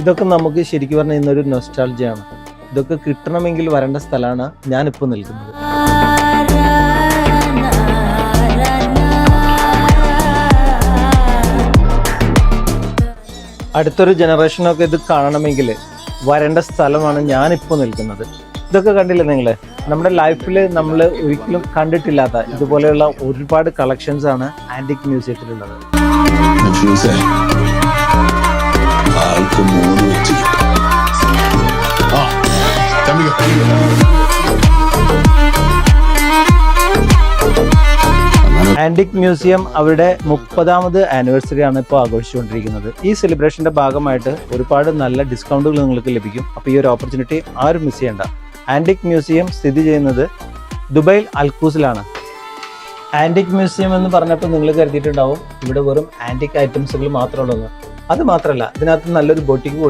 ഇതൊക്കെ നമുക്ക് ശരിക്കും പറഞ്ഞാൽ ഇന്നൊരു നൊസ്റ്റാൾജിയാണ്. ഇതൊക്കെ കിട്ടണമെങ്കിൽ വരേണ്ട സ്ഥലമാണ് ഞാനിപ്പോൾ നിൽക്കുന്നത്. അടുത്തൊരു ജനറേഷനൊക്കെ ഇത് കാണണമെങ്കിൽ വരേണ്ട സ്ഥലമാണ് ഞാനിപ്പോൾ നിൽക്കുന്നത്. ഇതൊക്കെ കണ്ടില്ലേ നിങ്ങൾ? നമ്മുടെ ലൈഫിൽ നമ്മൾ ഒരിക്കലും കണ്ടിട്ടില്ലാത്ത ഇതുപോലെയുള്ള ഒരുപാട് കളക്ഷൻസ് ആണ് ആന്റിക് മ്യൂസിയത്തിലുള്ളത്. ആന്റിക് മ്യൂസിയം അവരുടെ 30ാമത് ആനിവേഴ്സറി ആണ് ഇപ്പോൾ ആഘോഷിച്ചുകൊണ്ടിരിക്കുന്നത്. ഈ സെലിബ്രേഷന്റെ ഭാഗമായിട്ട് ഒരുപാട് നല്ല ഡിസ്കൗണ്ടുകൾ നിങ്ങൾക്ക് ലഭിക്കും. അപ്പോൾ ഈ ഒരു ഓപ്പർച്യൂണിറ്റി ആരും മിസ് ചെയ്യണ്ട. ആന്റിക് മ്യൂസിയം സ്ഥിതി ചെയ്യുന്നത് ദുബൈയിൽ അൽക്കൂസിലാണ്. ആന്റിക് മ്യൂസിയം എന്ന് പറഞ്ഞപ്പോൾ നിങ്ങൾ കരുതിയിട്ടുണ്ടാവും ഇവിടെ വെറും ആന്റിക് ഐറ്റംസുകൾ മാത്രമുള്ളൂ. അത് മാത്രമല്ല, ഇതിനകത്ത് നല്ലൊരു ബൊട്ടിക്ക് കൂടി